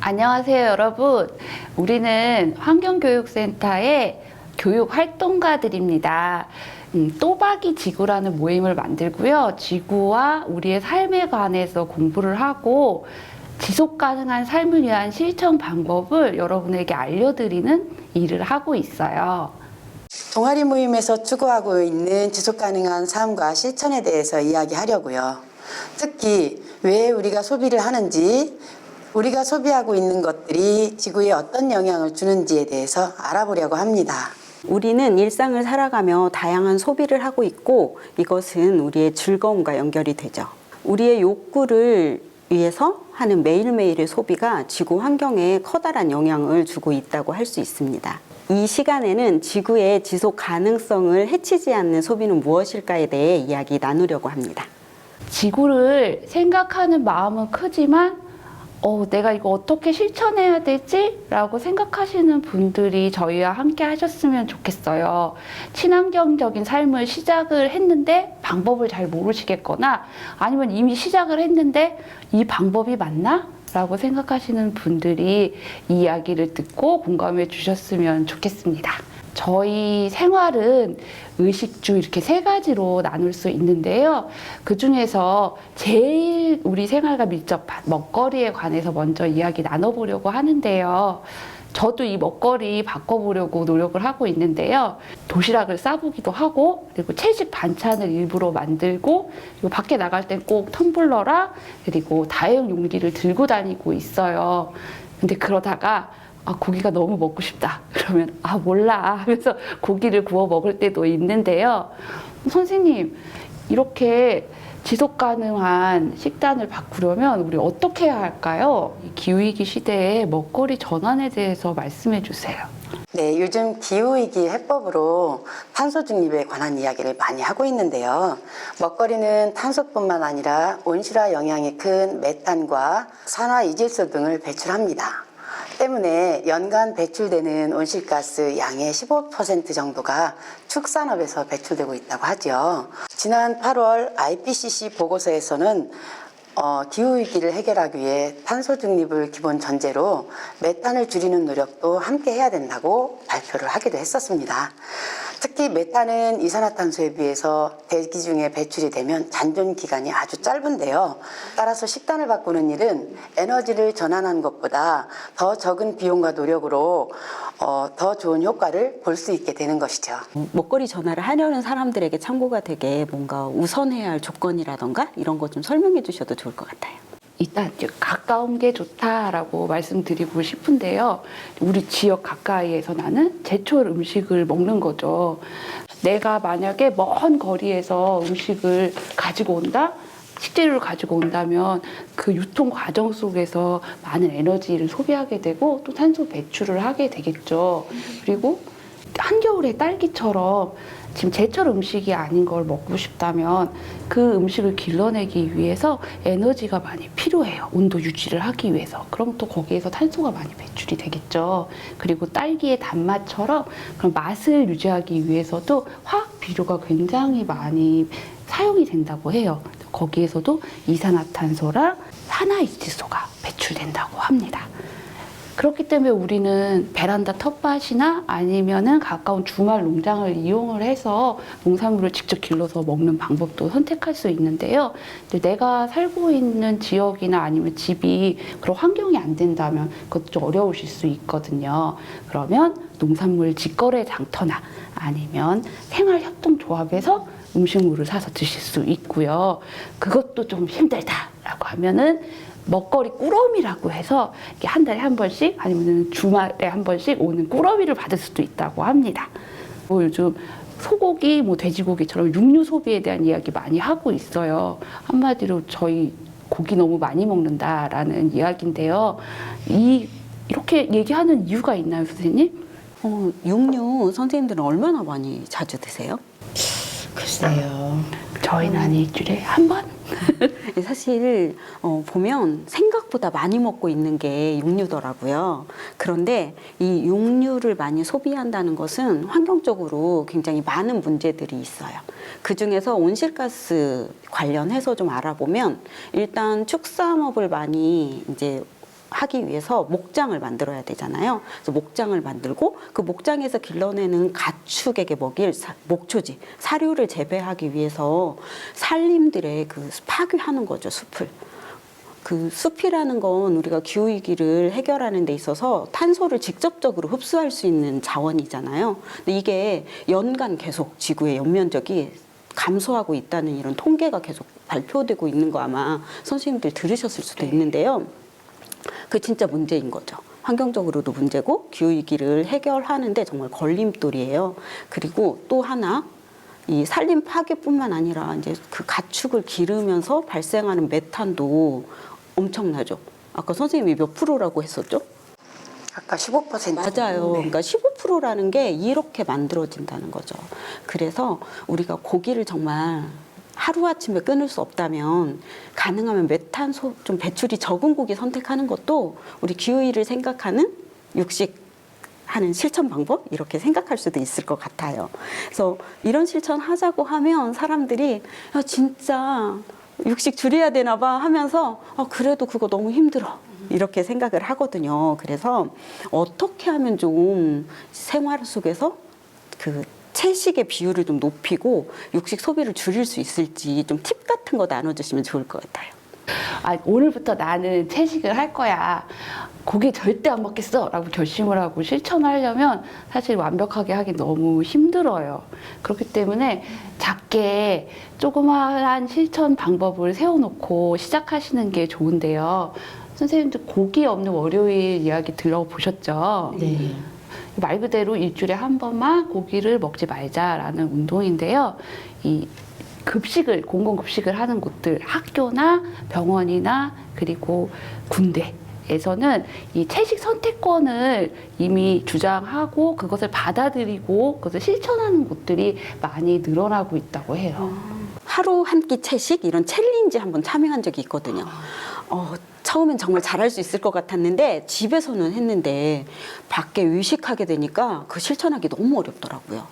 안녕하세요, 여러분. 우리는 환경교육센터의 교육활동가들입니다. 또박이 지구라는 모임을 만들고요. 지구와 우리의 삶에 관해서 공부를 하고 지속가능한 삶을 위한 실천 방법을 여러분에게 알려드리는 일을 하고 있어요. 동아리 모임에서 추구하고 있는 지속가능한 삶과 실천에 대해서 이야기하려고요. 특히 왜 우리가 소비를 하는지, 우리가 소비하고 있는 것들이 지구에 어떤 영향을 주는지에 대해서 알아보려고 합니다. 우리는 일상을 살아가며 다양한 소비를 하고 있고 이것은 우리의 즐거움과 연결이 되죠. 우리의 욕구를 위해서 하는 매일매일의 소비가 지구 환경에 커다란 영향을 주고 있다고 할 수 있습니다. 이 시간에는 지구의 지속 가능성을 해치지 않는 소비는 무엇일까에 대해 이야기 나누려고 합니다. 지구를 생각하는 마음은 크지만 내가 이거 어떻게 실천해야 되지? 라고 생각하시는 분들이 저희와 함께 하셨으면 좋겠어요. 친환경적인 삶을 시작을 했는데 방법을 잘 모르시겠거나 아니면 이미 시작을 했는데 이 방법이 맞나? 라고 생각하시는 분들이 이 이야기를 듣고 공감해 주셨으면 좋겠습니다. 저희 생활은 의식주 이렇게 세 가지로 나눌 수 있는데요. 그 중에서 제일 우리 생활과 밀접한 먹거리에 관해서 먼저 이야기 나눠보려고 하는데요. 저도 이 먹거리 바꿔보려고 노력을 하고 있는데요. 도시락을 싸보기도 하고, 그리고 채식 반찬을 일부러 만들고, 그리고 밖에 나갈 땐 꼭 텀블러랑 그리고 다용 용기를 들고 다니고 있어요. 근데 그러다가 고기가 너무 먹고 싶다. 그러면 몰라 하면서 고기를 구워 먹을 때도 있는데요. 선생님, 이렇게 지속 가능한 식단을 바꾸려면 우리 어떻게 해야 할까요? 이 기후위기 시대에 먹거리 전환에 대해서 말씀해 주세요. 네, 요즘 기후위기 해법으로 탄소 중립에 관한 이야기를 많이 하고 있는데요. 먹거리는 탄소뿐만 아니라 온실화 영향이 큰 메탄과 산화이질소 등을 배출합니다. 때문에 연간 배출되는 온실가스 양의 15% 정도가 축산업에서 배출되고 있다고 하죠. 지난 8월 IPCC 보고서에서는 기후위기를 해결하기 위해 탄소 중립을 기본 전제로 메탄을 줄이는 노력도 함께 해야 된다고 발표를 하기도 했었습니다. 특히 메탄은 이산화탄소에 비해서 대기 중에 배출이 되면 잔존 기간이 아주 짧은데요. 따라서 식단을 바꾸는 일은 에너지를 전환한 것보다 더 적은 비용과 노력으로 더 좋은 효과를 볼 수 있게 되는 것이죠. 먹거리 전환을 하려는 사람들에게 참고가 되게 뭔가 우선해야 할 조건이라던가 이런 거 좀 설명해 주셔도 좋을 것 같아요. 일단 가까운 게 좋다라고 말씀드리고 싶은데요. 우리 지역 가까이에서 나는 제철 음식을 먹는 거죠. 내가 만약에 먼 거리에서 음식을 가지고 온다? 식재료를 가지고 온다면 그 유통 과정 속에서 많은 에너지를 소비하게 되고 또 탄소 배출을 하게 되겠죠. 그리고 한겨울에 딸기처럼 지금 제철 음식이 아닌 걸 먹고 싶다면 그 음식을 길러내기 위해서 에너지가 많이 필요해요. 온도 유지를 하기 위해서. 그럼 또 거기에서 탄소가 많이 배출이 되겠죠. 그리고 딸기의 단맛처럼 그런 맛을 유지하기 위해서도 화학 비료가 굉장히 많이 사용이 된다고 해요. 거기에서도 이산화탄소랑 산화이질소가 배출된다고 합니다. 그렇기 때문에 우리는 베란다 텃밭이나 아니면은 가까운 주말 농장을 이용을 해서 농산물을 직접 길러서 먹는 방법도 선택할 수 있는데요. 근데 내가 살고 있는 지역이나 아니면 집이 그런 환경이 안 된다면 그것도 좀 어려우실 수 있거든요. 그러면 농산물 직거래 장터나 아니면 생활협동조합에서 음식물을 사서 드실 수 있고요. 그것도 좀 힘들다라고 하면은 먹거리 꾸러미라고 해서 한 달에 한 번씩 아니면 주말에 한 번씩 오는 꾸러미를 받을 수도 있다고 합니다. 요즘 소고기, 돼지고기처럼 육류 소비에 대한 이야기 많이 하고 있어요. 한마디로 저희 고기 너무 많이 먹는다라는 이야기인데요. 이렇게 얘기하는 이유가 있나요, 선생님? 육류 선생님들은 얼마나 많이 자주 드세요? 글쎄요. 저희는 한 일주일에 한 번? 사실 보면 생각보다 많이 먹고 있는 게 육류더라고요. 그런데 이 육류를 많이 소비한다는 것은 환경적으로 굉장히 많은 문제들이 있어요. 그중에서 온실가스 관련해서 좀 알아보면 일단 축산업을 많이 이제 하기 위해서 목장을 만들어야 되잖아요. 그래서 목장을 만들고 그 목장에서 길러내는 가축에게 먹일 목초지, 사료를 재배하기 위해서 산림들의 그 파괴하는 거죠, 숲을. 그 숲이라는 건 우리가 기후위기를 해결하는 데 있어서 탄소를 직접적으로 흡수할 수 있는 자원이잖아요. 근데 이게 연간 계속 지구의 연면적이 감소하고 있다는 이런 통계가 계속 발표되고 있는 거 아마 선생님들 들으셨을 수도 있는데요. 그 진짜 문제인 거죠. 환경적으로도 문제고 기후위기를 해결하는데 정말 걸림돌이에요. 그리고 또 하나, 이 산림 파괴뿐만 아니라 이제 그 가축을 기르면서 발생하는 메탄도 엄청나죠. 아까 선생님이 몇 프로라고 했었죠? 아까 15%. 맞아요. 네. 그러니까 15%라는 게 이렇게 만들어진다는 거죠. 그래서 우리가 고기를 정말 하루아침에 끊을 수 없다면 가능하면 메탄소 좀 배출이 적은 고기 선택하는 것도 우리 기후위를 생각하는 육식하는 실천 방법 이렇게 생각할 수도 있을 것 같아요. 그래서 이런 실천 하자고 하면 사람들이 야, 진짜 육식 줄여야 되나 봐 하면서 그래도 그거 너무 힘들어 이렇게 생각을 하거든요. 그래서 어떻게 하면 좀 생활 속에서 그 채식의 비율을 좀 높이고 육식 소비를 줄일 수 있을지 좀 팁 같은 거 나눠주시면 좋을 것 같아요. 오늘부터 나는 채식을 할 거야. 고기 절대 안 먹겠어. 라고 결심을 하고 실천하려면 사실 완벽하게 하기 너무 힘들어요. 그렇기 때문에 작게 조그마한 실천 방법을 세워놓고 시작하시는 게 좋은데요. 선생님들 고기 없는 월요일 이야기 들어보셨죠? 네. 말 그대로 일주일에 한 번만 고기를 먹지 말자라는 운동인데요. 이 급식을, 공공급식을 하는 곳들, 학교나 병원이나 그리고 군대에서는 이 채식 선택권을 이미 주장하고 그것을 받아들이고 그것을 실천하는 곳들이 많이 늘어나고 있다고 해요. 하루 한 끼 채식 이런 챌린지 한번 참여한 적이 있거든요. 처음엔 정말 잘할 수 있을 것 같았는데 집에서는 했는데 밖에 의식하게 되니까 그 실천하기 너무 어렵더라고요.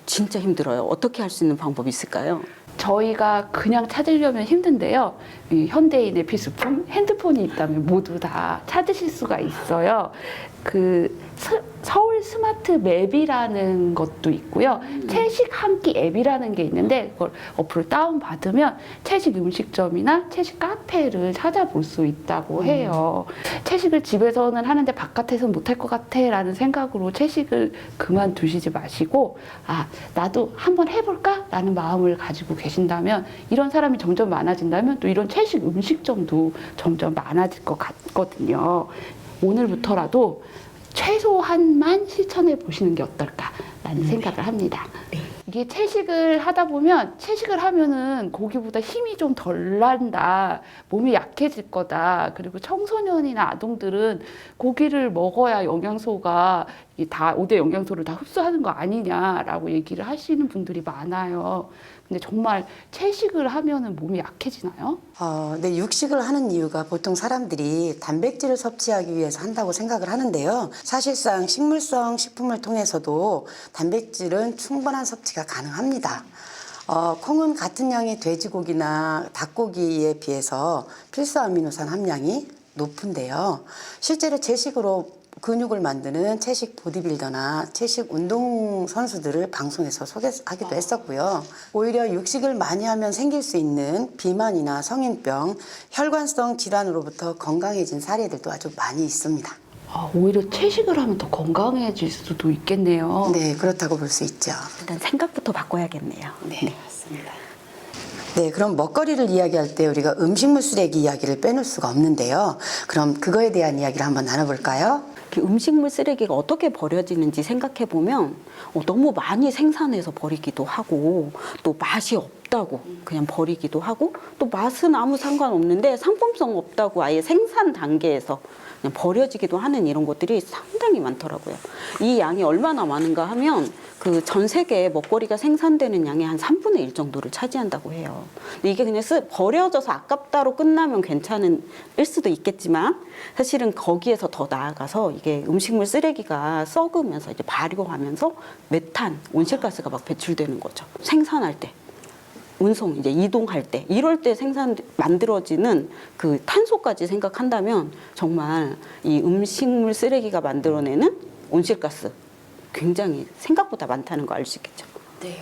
진짜 힘들어요. 어떻게 할 수 있는 방법이 있을까요? 저희가 그냥 찾으려면 힘든데요. 이 현대인의 필수품 핸드폰이 있다면 모두 다 찾으실 수가 있어요. 서울 스마트 맵이라는 것도 있고요. 채식 한 끼 앱이라는 게 있는데 그걸 어플을 다운받으면 채식 음식점이나 채식 카페를 찾아볼 수 있다고 해요. 채식을 집에서는 하는데 바깥에서는 못할 것 같아 라는 생각으로 채식을 그만두시지 마시고 나도 한번 해볼까? 라는 마음을 가지고 계신다면 이런 사람이 점점 많아진다면 또 이런 채식 음식점도 점점 많아질 것 같거든요. 오늘부터라도 최소한만 실천해 보시는 게 어떨까라는 생각을 합니다. 이게 채식을 하다 보면 채식을 하면은 고기보다 힘이 좀 덜 난다, 몸이 약해질 거다. 그리고 청소년이나 아동들은 고기를 먹어야 영양소가 다 5대 영양소를 다 흡수하는 거 아니냐라고 얘기를 하시는 분들이 많아요. 근데 정말 채식을 하면은 몸이 약해지나요? 네, 육식을 하는 이유가 보통 사람들이 단백질을 섭취하기 위해서 한다고 생각을 하는데요. 사실상 식물성 식품을 통해서도 단백질은 충분한 섭취가 가능합니다. 콩은 같은 양의 돼지고기나 닭고기에 비해서 필수 아미노산 함량이 높은데요. 실제로 채식으로 근육을 만드는 채식 보디빌더나 채식 운동 선수들을 방송에서 소개하기도 했었고요. 오히려 육식을 많이 하면 생길 수 있는 비만이나 성인병, 혈관성 질환으로부터 건강해진 사례들도 아주 많이 있습니다. 오히려 채식을 하면 더 건강해질 수도 있겠네요. 네, 그렇다고 볼 수 있죠. 일단 생각부터 바꿔야겠네요. 네, 맞습니다. 네, 그럼 먹거리를 이야기할 때 우리가 음식물 쓰레기 이야기를 빼놓을 수가 없는데요. 그럼 그거에 대한 이야기를 한번 나눠볼까요? 음식물 쓰레기가 어떻게 버려지는지 생각해 보면 너무 많이 생산해서 버리기도 하고 또 맛이 없다고 그냥 버리기도 하고 또 맛은 아무 상관없는데 상품성 없다고 아예 생산 단계에서 그냥 버려지기도 하는 이런 것들이 상당히 많더라고요. 이 양이 얼마나 많은가 하면 그 전 세계에 먹거리가 생산되는 양의 한 3분의 1 정도를 차지한다고 해요. 근데 이게 그냥 버려져서 아깝다로 끝나면 괜찮을 수도 있겠지만 사실은 거기에서 더 나아가서 이게 음식물 쓰레기가 썩으면서 이제 발효하면서 메탄, 온실가스가 막 배출되는 거죠. 생산할 때. 운송 이제 이동할 때 이럴 때 만들어지는 그 탄소까지 생각한다면 정말 이 음식물 쓰레기가 만들어내는 온실가스 굉장히 생각보다 많다는 거 알 수 있겠죠. 네.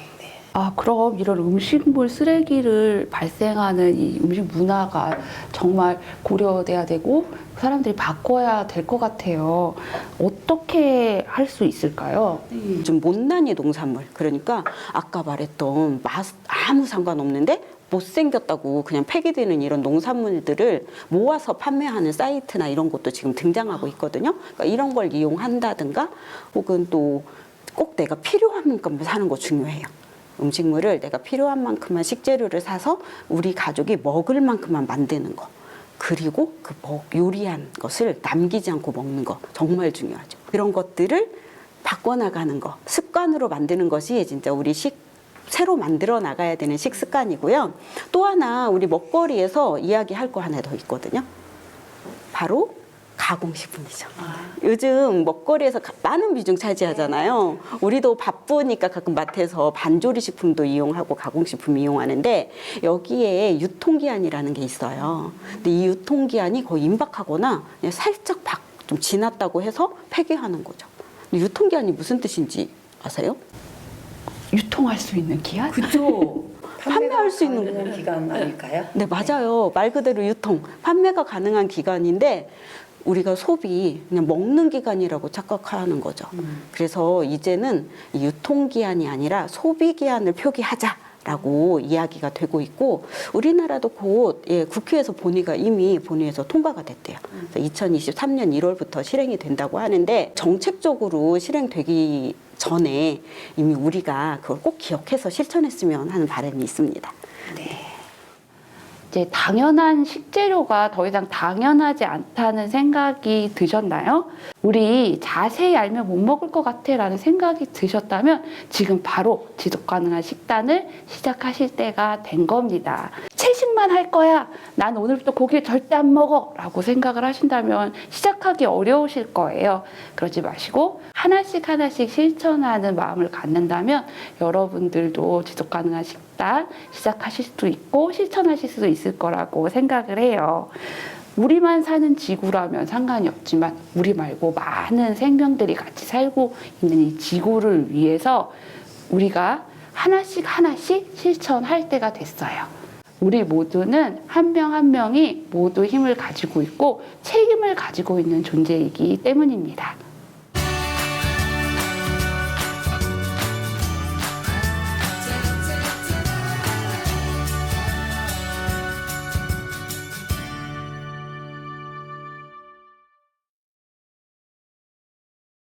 그럼 이런 음식물 쓰레기를 발생하는 이 음식 문화가 정말 고려돼야 되고 사람들이 바꿔야 될 것 같아요. 어떻게 할 수 있을까요? 좀 못난이 농산물, 그러니까 아까 말했던 맛 아무 상관없는데 못생겼다고 그냥 폐기되는 이런 농산물들을 모아서 판매하는 사이트나 이런 것도 지금 등장하고 있거든요. 그러니까 이런 걸 이용한다든가 혹은 또 꼭 내가 필요한 만큼 사는 거 중요해요. 음식물을 내가 필요한 만큼만 식재료를 사서 우리 가족이 먹을 만큼만 만드는 거. 그리고 그 요리한 것을 남기지 않고 먹는 거 정말 중요하죠. 그런 것들을 바꿔나가는 거, 습관으로 만드는 것이 진짜 우리 새로 만들어 나가야 되는 식습관이고요. 또 하나 우리 먹거리에서 이야기할 거 하나 더 있거든요. 바로 가공식품이죠. 요즘 먹거리에서 많은 비중 차지하잖아요. 우리도 바쁘니까 가끔 마트에서 반조리 식품도 이용하고 가공식품 이용하는데 여기에 유통기한이라는 게 있어요. 근데 이 유통기한이 거의 임박하거나 그냥 살짝 좀 지났다고 해서 폐기하는 거죠. 근데 유통기한이 무슨 뜻인지 아세요? 유통할 수 있는 기한? 그죠. 판매할 수 있는 기간 아닐까요? 네, 맞아요. 말 그대로 유통, 판매가 가능한 기간인데 우리가 소비, 그냥 먹는 기간이라고 착각하는 거죠. 그래서 이제는 이 유통기한이 아니라 소비기한을 표기하자라고 이야기가 되고 있고 우리나라도 곧 국회에서 이미 본회의에서 통과가 됐대요. 2023년 1월부터 실행이 된다고 하는데 정책적으로 실행되기 전에 이미 우리가 그걸 꼭 기억해서 실천했으면 하는 바람이 있습니다. 이제 당연한 식재료가 더 이상 당연하지 않다는 생각이 드셨나요? 우리 자세히 알면 못 먹을 것 같아 라는 생각이 드셨다면 지금 바로 지속 가능한 식단을 시작하실 때가 된 겁니다. 채식만 할 거야. 난 오늘부터 고기를 절대 안 먹어 라고 생각을 하신다면 시작하기 어려우실 거예요. 그러지 마시고 하나씩 실천하는 마음을 갖는다면 여러분들도 지속 가능한 식단 시작하실 수도 있고 실천하실 수도 있을 거라고 생각을 해요. 우리만 사는 지구라면 상관이 없지만 우리 말고 많은 생명들이 같이 살고 있는 이 지구를 위해서 우리가 하나씩 실천할 때가 됐어요. 우리 모두는 한 명 한 명이 모두 힘을 가지고 있고 책임을 가지고 있는 존재이기 때문입니다.